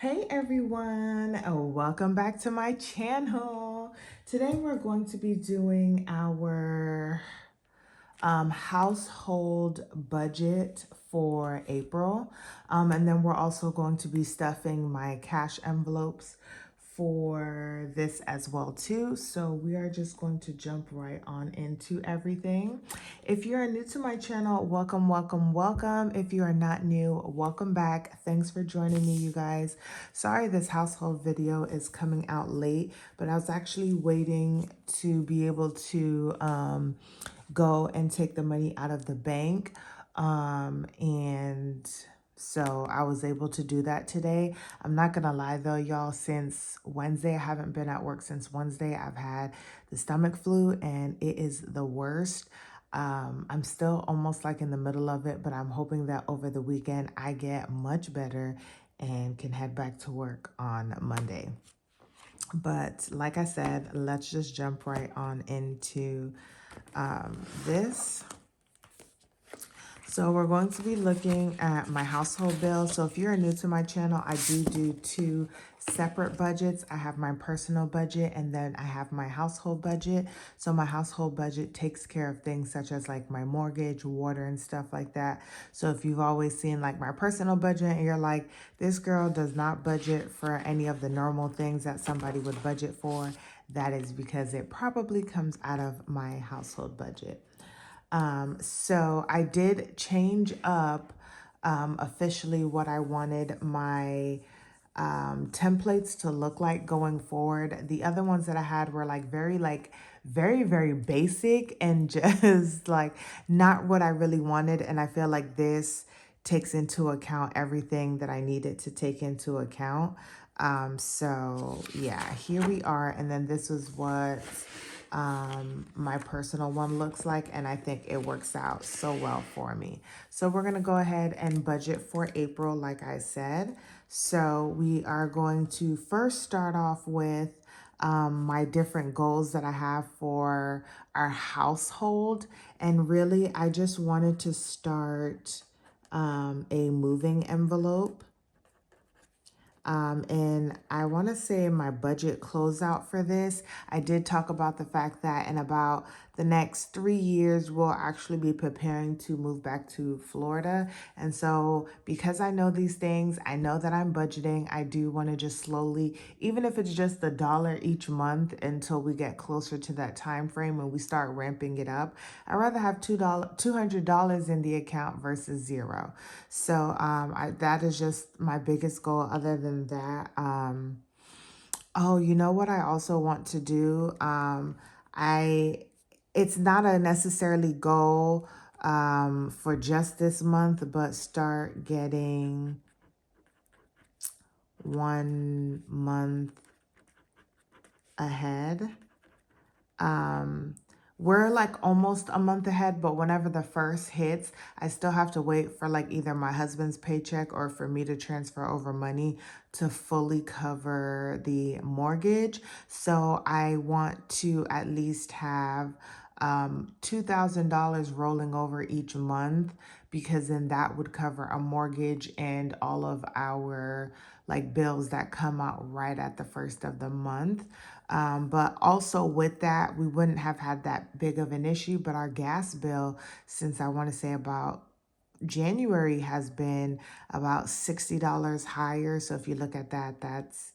Hey everyone, welcome back to my channel. Today we're going to be doing our household budget for April. And then we're also going to be stuffing my cash envelopes for this as well too. So we are just going to jump right on into everything. If you're new to my channel, welcome, welcome, welcome. If you are not new, welcome back. Thanks for joining me, you guys. Sorry this household video is coming out late, but I was actually waiting to be able to go and take the money out of the bank. And so I was able to do that today. I'm not gonna lie though, y'all, since Wednesday, I haven't been at work since Wednesday. I've had the stomach flu and it is the worst. I'm still almost like in the middle of it, but I'm hoping that over the weekend I get much better and can head back to work on Monday. But like I said, let's just jump right on into this. So we're going to be looking at my household bill. So if you're new to my channel, I do two separate budgets. I have my personal budget and then I have my household budget. So my household budget takes care of things such as like my mortgage, water, and stuff like that. So if you've always seen like my personal budget and you're like, this girl does not budget for any of the normal things that somebody would budget for, that is because it probably comes out of my household budget. So I did change up officially what I wanted my templates to look like going forward. The other ones that I had were very basic and just like not what I really wanted. And I feel like this takes into account everything that I needed to take into account. So yeah, here we are. And then this is what my personal one looks like, and I think it works out so well for me. So we're gonna go ahead and budget for April, like I said. So we are going to first start off with my different goals that I have for our household. And really, I just wanted to start a moving envelope. And I want to say my budget closeout for this, I did talk about the fact that in about the next 3 years, we'll actually be preparing to move back to Florida. And so because I know these things, I know that I'm budgeting. I do want to just slowly, even if it's just $1 each month until we get closer to that time frame when we start ramping it up. I'd rather have $200 in the account versus zero. So that is just my biggest goal. Other than that, oh, you know what I also want to do? It's not a necessarily goal for just this month, but start getting 1 month ahead. We're like almost a month ahead, but whenever the first hits, I still have to wait for like either my husband's paycheck or for me to transfer over money to fully cover the mortgage. So I want to at least have $2,000 rolling over each month, because then that would cover a mortgage and all of our like bills that come out right at the first of the month. But also with that, we wouldn't have had that big of an issue, but our gas bill, since I want to say about January, has been about $60 higher. So if you look at that, that's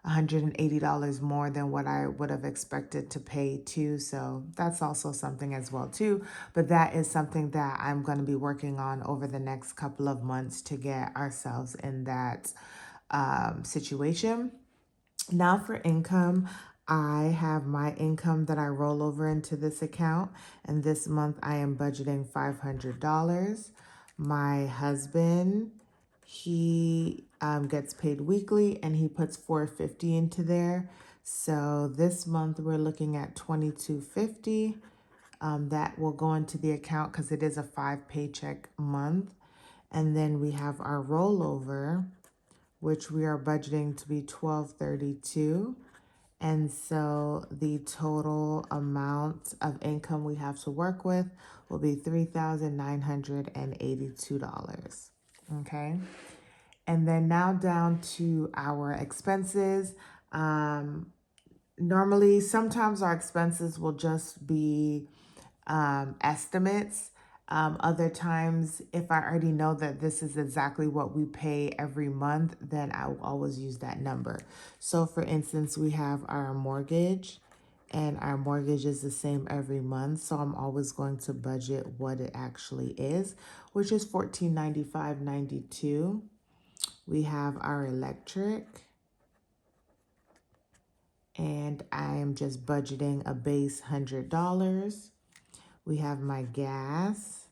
$180 more than what I would have expected to pay too. So that's also something as well too. But that is something that I'm going to be working on over the next couple of months to get ourselves in that situation. Now for income, I have my income that I roll over into this account, and this month I am budgeting $500. My husband, he gets paid weekly and he puts $450 into there. So this month we're looking at $2250. That will go into the account because it is a 5 paycheck month. And then we have our rollover, which we are budgeting to be $1232. And so the total amount of income we have to work with will be $3,982. Okay. And then now down to our expenses. Normally, sometimes our expenses will just be estimates. Other times, if I already know that this is exactly what we pay every month, then I will always use that number. So for instance, we have our mortgage, and our mortgage is the same every month. So I'm always going to budget what it actually is, which is $1495.92. We have our electric, and I am just budgeting a base $100. We have my gas,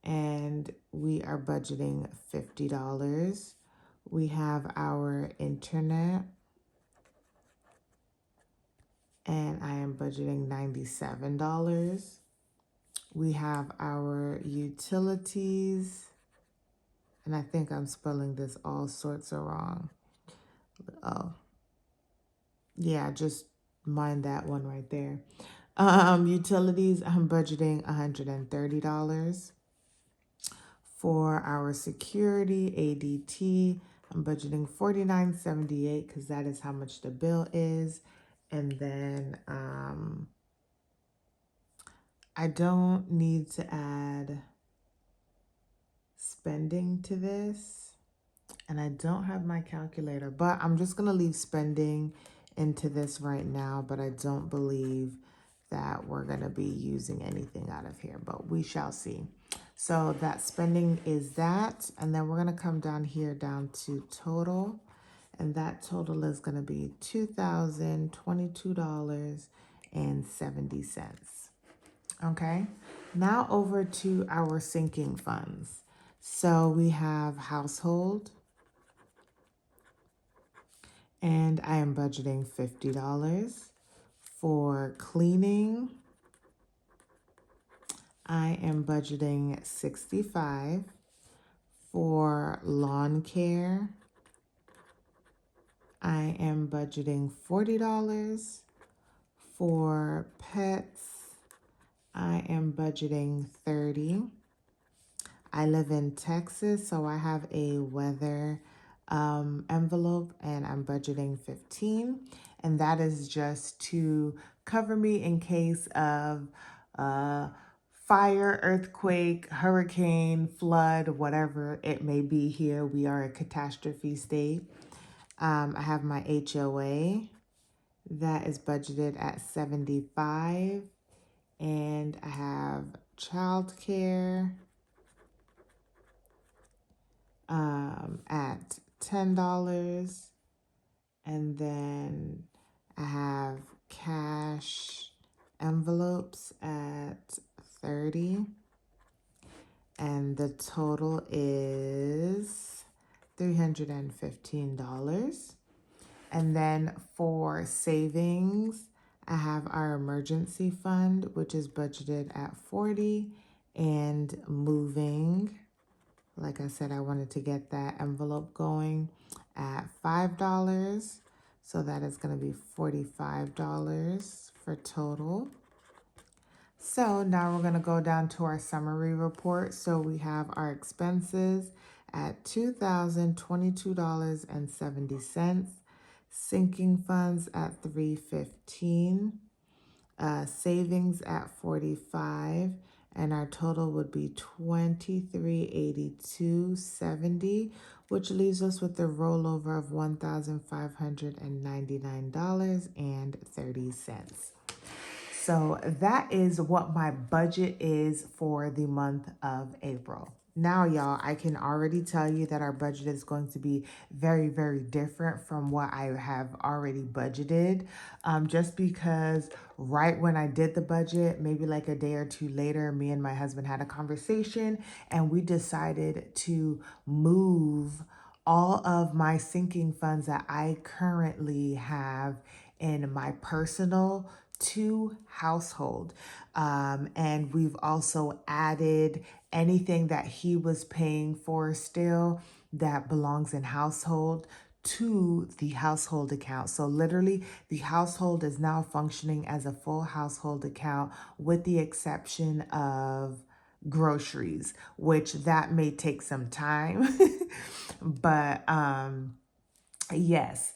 and we are budgeting $50. We have our internet, and I am budgeting $97. We have our utilities, and I think I'm spelling this all sorts of wrong. Oh, yeah, just mind that one right there. Utilities, I'm budgeting $130. For our security, ADT, I'm budgeting $49.78 because that is how much the bill is. And then I don't need to add spending to this. And I don't have my calculator, but I'm just going to leave spending into this right now. But I don't believe that we're going to be using anything out of here, but we shall see. So that spending is that. And then we're going to come down here down to total. And that total is going to be $2,022.70. Okay. Now over to our sinking funds. So we have household, and I am budgeting $50. For cleaning, I am budgeting $65. For lawn care, I am budgeting $40. For pets, I am budgeting $30. I live in Texas, so I have a weather envelope, and I'm budgeting $15. And that is just to cover me in case of fire, earthquake, hurricane, flood, whatever it may be here. We are a catastrophe state. I have my HOA that is budgeted at $75. And I have childcare at $10. And then I have cash envelopes at $30. And the total is $315. And then for savings, I have our emergency fund, which is budgeted at $40. And moving, like I said, I wanted to get that envelope going at $5. So that is going to be $45 for total. So now we're going to go down to our summary report. So we have our expenses at $2,022.70, sinking funds at $315, savings at $45, and our total would be $2382.70, which leaves us with a rollover of $1,599.30. So that is what my budget is for the month of April. Now, y'all, I can already tell you that our budget is going to be very, very different from what I have already budgeted. Just because right when I did the budget, maybe like a day or two later, me and my husband had a conversation, and we decided to move all of my sinking funds that I currently have in my personal to household. And we've also added anything that he was paying for still that belongs in household to the household account. So literally the household is now functioning as a full household account with the exception of groceries, which that may take some time. But yes,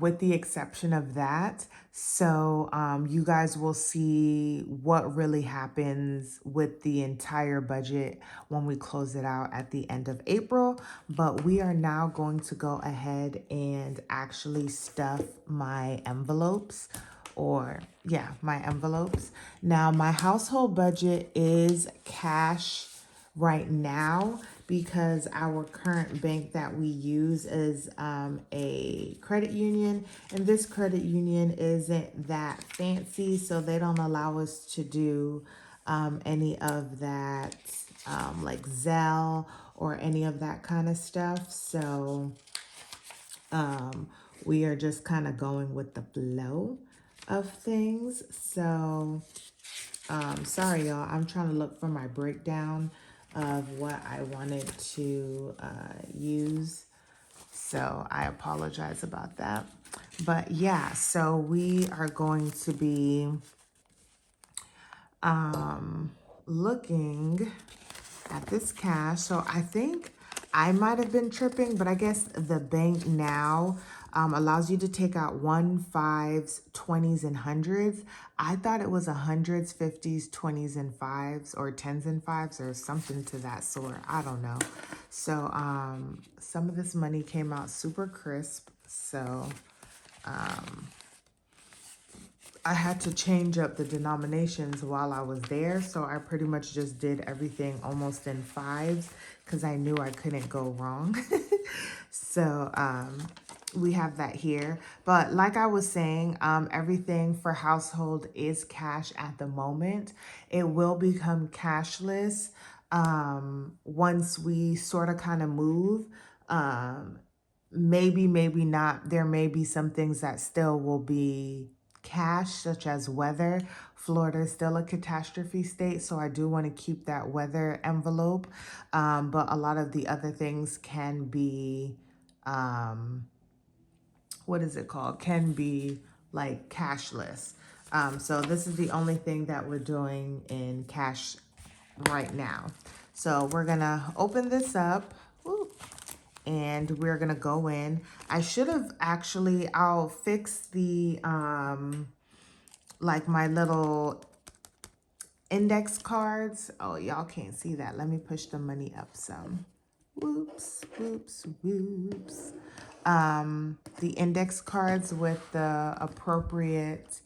with the exception of that. So you guys will see what really happens with the entire budget when we close it out at the end of April. But we are now going to go ahead and actually stuff my envelopes, or yeah, my envelopes. Now, my household budget is cash right now because our current bank that we use is a credit union, and this credit union isn't that fancy, so they don't allow us to do any of that, like Zelle or any of that kind of stuff. So we are just kind of going with the flow of things. So sorry, y'all. I'm trying to look for my breakdown of what I wanted to use. So I apologize about that. But yeah, so we are going to be looking at this cash. So I think I might have been tripping, but I guess the bank now allows you to take out 1s, 5s, 20s, and 100s. I thought it was 100s, 50s, 20s, and 5s, or 10s and 5s, or something to that sort. I don't know. So some of this money came out super crisp. So I had to change up the denominations while I was there. So I pretty much just did everything almost in 5s because I knew I couldn't go wrong. So we have that here. But like I was saying, everything for household is cash at the moment. It will become cashless once we sort of kind of move. Maybe, maybe not. There may be some things that still will be cash, such as weather. Florida is still a catastrophe state, so I do want to keep that weather envelope. But a lot of the other things can be, what is it called? Can be like cashless. So this is the only thing that we're doing in cash right now. So we're gonna open this up. Woo, and we're gonna go in. I should have actually, I'll fix the like my little index cards. Oh, y'all can't see that. Let me push the money up some. Whoops, whoops, whoops. The index cards with the appropriate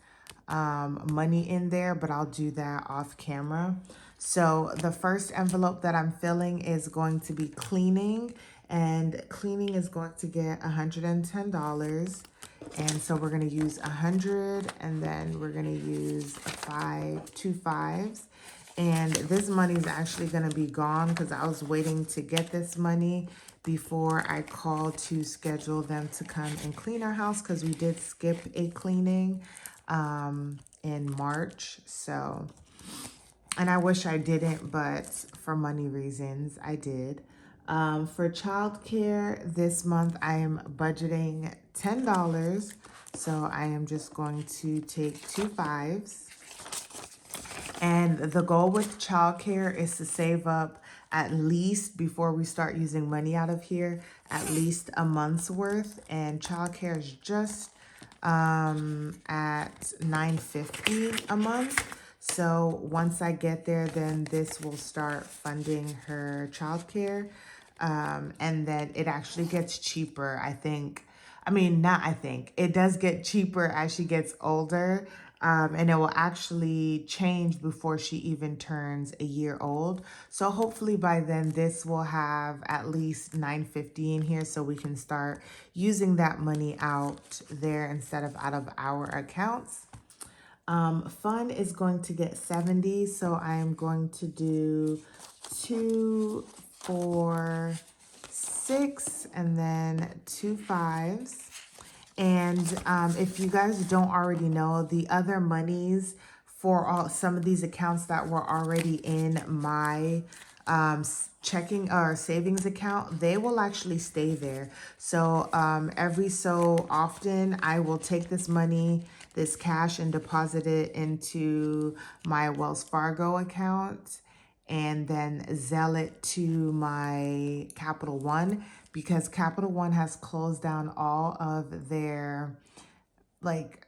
money in there, but I'll do that off camera. So the first envelope that I'm filling is going to be cleaning, and cleaning is going to get $110. And so we're going to use 100, and then we're going to use two 5s. And this money is actually going to be gone because I was waiting to get this money before I called to schedule them to come and clean our house, because we did skip a cleaning in March. So, and I wish I didn't, but for money reasons, I did. For childcare this month, I am budgeting $10. So I am just going to take two 5s. And the goal with childcare is to save up at least, before we start using money out of here, at least a month's worth. And childcare is just at $9.50 a month. So once I get there, then this will start funding her childcare. And then it actually gets cheaper, I think. I mean, not I think. It does get cheaper as she gets older. And it will actually change before she even turns a year old. So hopefully by then this will have at least $9.50 in here, so we can start using that money out there instead of out of our accounts. Fun is going to get 70, so I am going to do 2, 4, 6, and then two 5s. And if you guys don't already know, the other monies for some of these accounts that were already in my checking or savings account, they will actually stay there. So every so often, I will take this money, this cash, and deposit it into my Wells Fargo account. and then Zelle it to my Capital One, because Capital One has closed down all of their like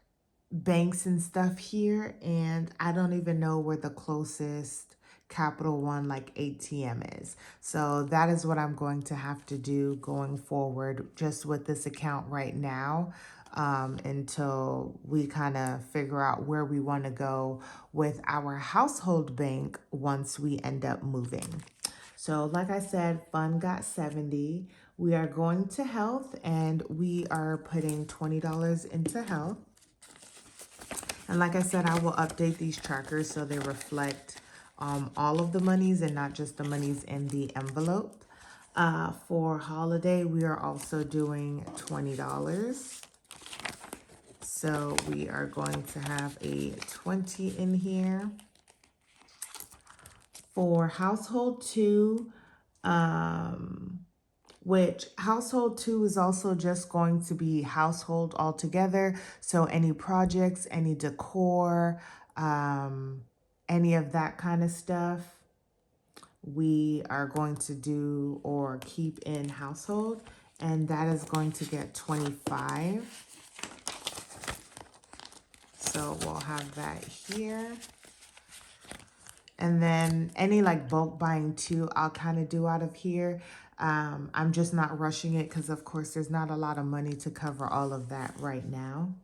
banks and stuff here, and I don't even know where the closest Capital One like ATM is. So that is what I'm going to have to do going forward just with this account right now, until we kind of figure out where we want to go with our household bank once we end up moving. So like I said, fun got 70. We are going to health, and we are putting $20 into health. And like I said, I will update these trackers so they reflect all of the monies and not just the monies in the envelope. For holiday, we are also doing $20. So we are going to have a 20 in here. For household 2, which household 2 is also just going to be household altogether. So any projects, any decor, any of that kind of stuff, we are going to do or keep in household, and that is going to get 25. So we'll have that here. And then any like bulk buying too, I'll kind of do out of here. I'm just not rushing it because of course there's not a lot of money to cover all of that right now.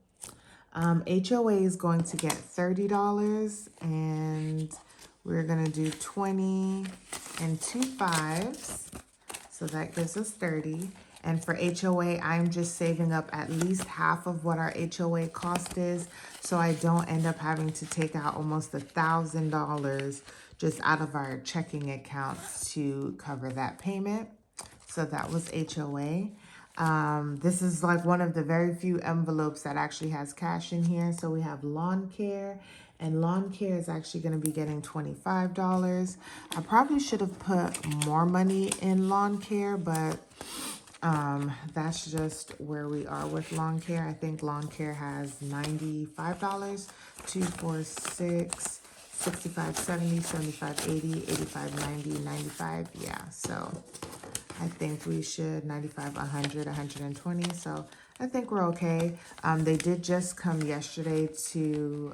HOA is going to get $30, and we're going to do 20 and 2 5s. So that gives us 30. And for HOA, I'm just saving up at least half of what our HOA cost is, so I don't end up having to take out almost $1,000 just out of our checking account to cover that payment. So that was HOA. This is like one of the very few envelopes that actually has cash in here. So we have lawn care, and lawn care is actually going to be getting $25. I probably should have put more money in lawn care, but that's just where we are with lawn care. I think lawn care has $95, 2, 4, 6, 65, 70, 75, 80, 85, 90, 95. Yeah, so I think we should 95, 100, 120. So I think we're okay. They did just come yesterday to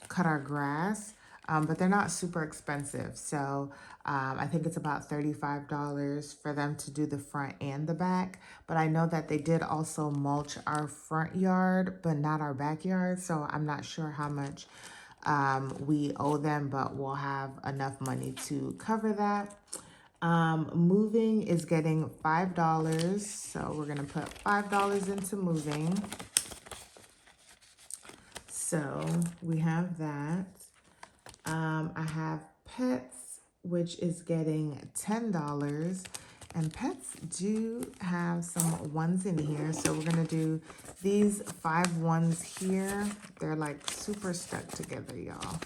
cut our grass, but they're not super expensive. So I think it's about $35 for them to do the front and the back. But I know that they did also mulch our front yard, but not our backyard. So I'm not sure how much we owe them, but we'll have enough money to cover that. Moving is getting $5. So we're going to put $5 into moving. So we have that. I have pets, which is getting $10. And pets do have some ones in here. So we're going to do these 5 ones here. They're like super stuck together, y'all,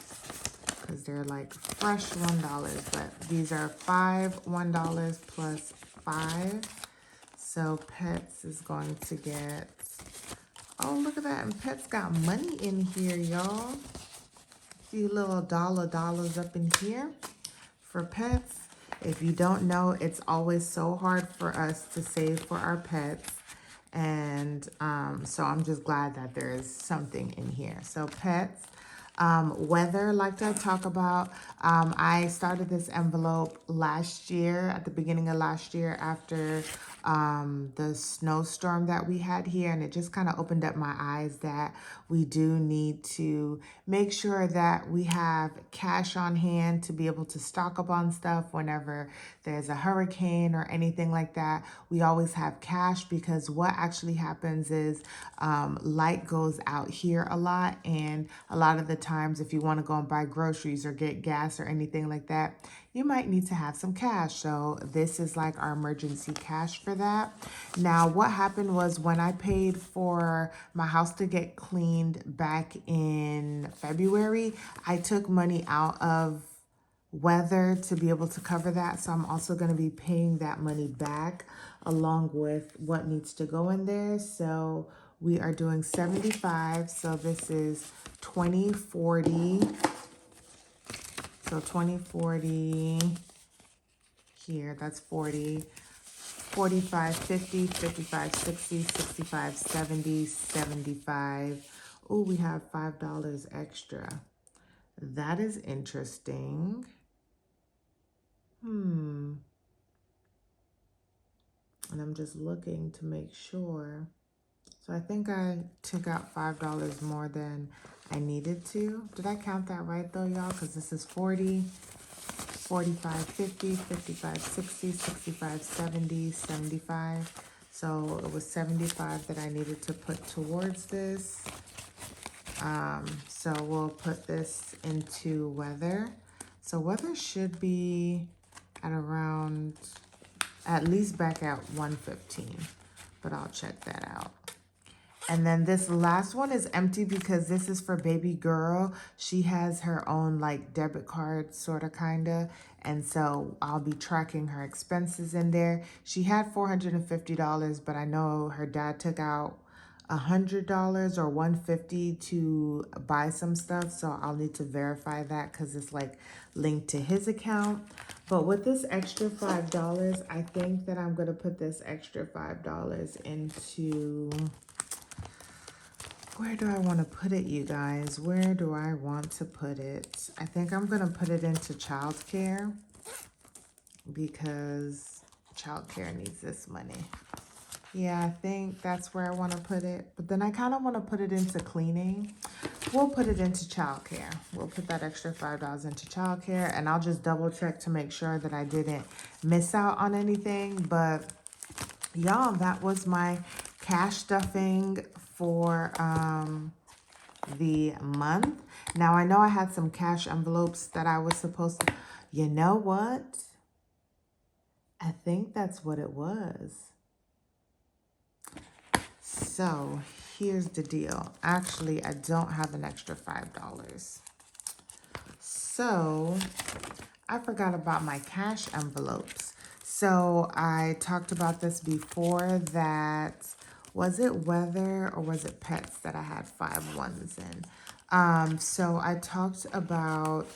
because they're like fresh $1. But these are 5 $1 plus 5. So pets is going to get, oh, look at that. And pets got money in here, y'all. A few little dollars up in here for pets. If you don't know, it's always so hard for us to save for our pets. And so I'm just glad that there is something in here. So pets. Weather, like I talk about, I started this envelope last year, at the beginning of last year, after the snowstorm that we had here, and it just kind of opened up my eyes that we do need to make sure that we have cash on hand to be able to stock up on stuff whenever there's a hurricane or anything like that. We always have cash, because what actually happens is light goes out here a lot, and a lot of the times if you want to go and buy groceries or get gas or anything like that, you might need to have some cash. So this is like our emergency cash for that. Now, what happened was when I paid for my house to get cleaned back in February, I took money out of weather to be able to cover that. So I'm also going to be paying that money back along with what needs to go in there. So we are doing 75. So this is 20, 40, So 20, 40 here, that's 40. 45, 50, 55, 60, 65, 70, 75. Oh, we have $5 extra. That is interesting. And I'm just looking to make sure. So I think I took out $5 more than I needed to. Did I count that right though, y'all? Because this is 40, 45, 50, 55, 60, 65, 70, 75. So it was 75 that I needed to put towards this. So we'll put this into weather. So weather should be at around, at least back at 115, but I'll check that out. And then this last one is empty because this is for baby girl. She has her own like debit card, sort of, kind of. And so I'll be tracking her expenses in there. She had $450, but I know her dad took out $100 or $150 to buy some stuff. So I'll need to verify that because it's like linked to his account. But with this extra $5, I think that I'm going to put this extra $5 into... Where do I want to put it, you guys? Where do I want to put it? I think I'm going to put it into childcare because childcare needs this money. Yeah, I think that's where I want to put it. But then I kind of want to put it into cleaning. We'll put it into childcare. We'll put that extra $5 into childcare. And I'll just double check to make sure that I didn't miss out on anything. But y'all, that was my cash stuffing for the month. Now, I know I had some cash envelopes that I was supposed to... You know what? I think that's what it was. So, here's the deal. Actually, I don't have an extra $5. So, I forgot about my cash envelopes. So, I talked about this before that... Was it weather or was it pets that I had 5 ones in? So I talked about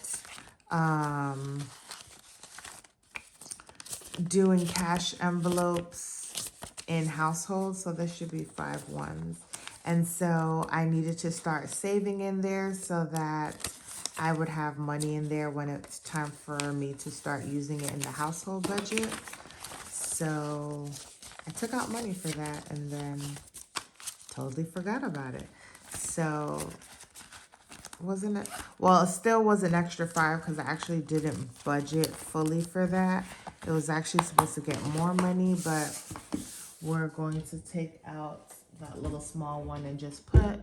doing cash envelopes in households. So there should be 5 ones. And so I needed to start saving in there so that I would have money in there when it's time for me to start using it in the household budget. So... I took out money for that and then totally forgot about it. So, wasn't it? Well, it still was an extra 5 because I actually didn't budget fully for that. It was actually supposed to get more money, but we're going to take out that little small one and just put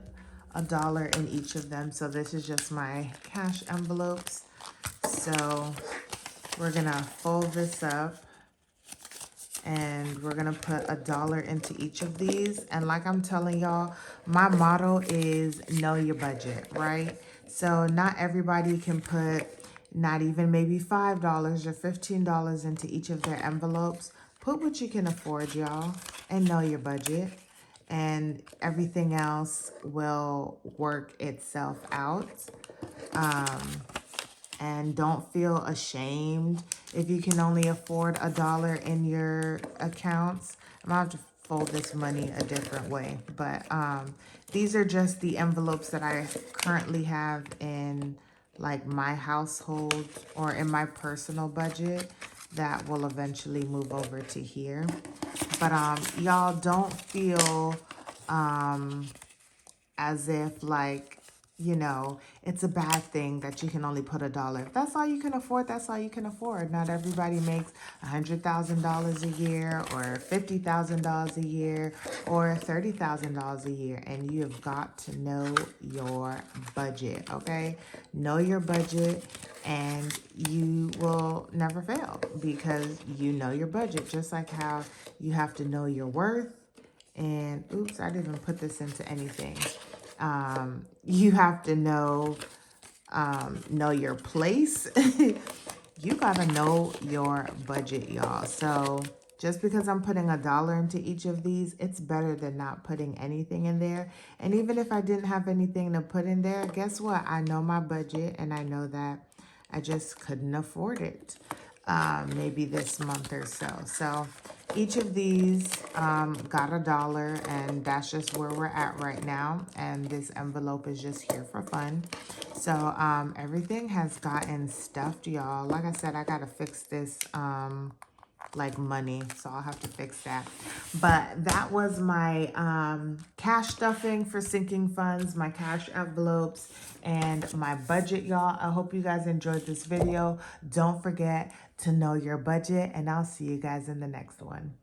$1 in each of them. So this is just my cash envelopes. So we're gonna fold this up. And we're going to put $1 into each of these. And like I'm telling y'all, my motto is know your budget, right? So not everybody can put not even maybe $5 or $15 into each of their envelopes. Put what you can afford, y'all, and know your budget. And everything else will work itself out. And don't feel ashamed if you can only afford $1 in your accounts. I'm gonna have to fold this money a different way. But these are just the envelopes that I currently have in like my household or in my personal budget that will eventually move over to here. But y'all don't feel as if like, you know, it's a bad thing that you can only put $1. If that's all you can afford, that's all you can afford. Not everybody makes $100,000 a year or $50,000 a year or $30,000 a year. And you have got to know your budget, okay? Know your budget and you will never fail because you know your budget. Just like how you have to know your worth. And oops, I didn't even put this into anything. You have to know your place. You gotta know your budget, y'all. So just because I'm putting $1 into each of these, it's better than not putting anything in there. And even if I didn't have anything to put in there, guess what? I know my budget and I know that I just couldn't afford it. Maybe this month or so. So each of these got $1, and that's just where we're at right now. And this envelope is just here for fun. So everything has gotten stuffed, y'all. Like I said, I gotta fix this like money, so I'll have to fix that. But that was my cash stuffing for sinking funds, my cash envelopes, and my budget, y'all. I hope you guys enjoyed this video. Don't forget to know your budget, and I'll see you guys in the next one.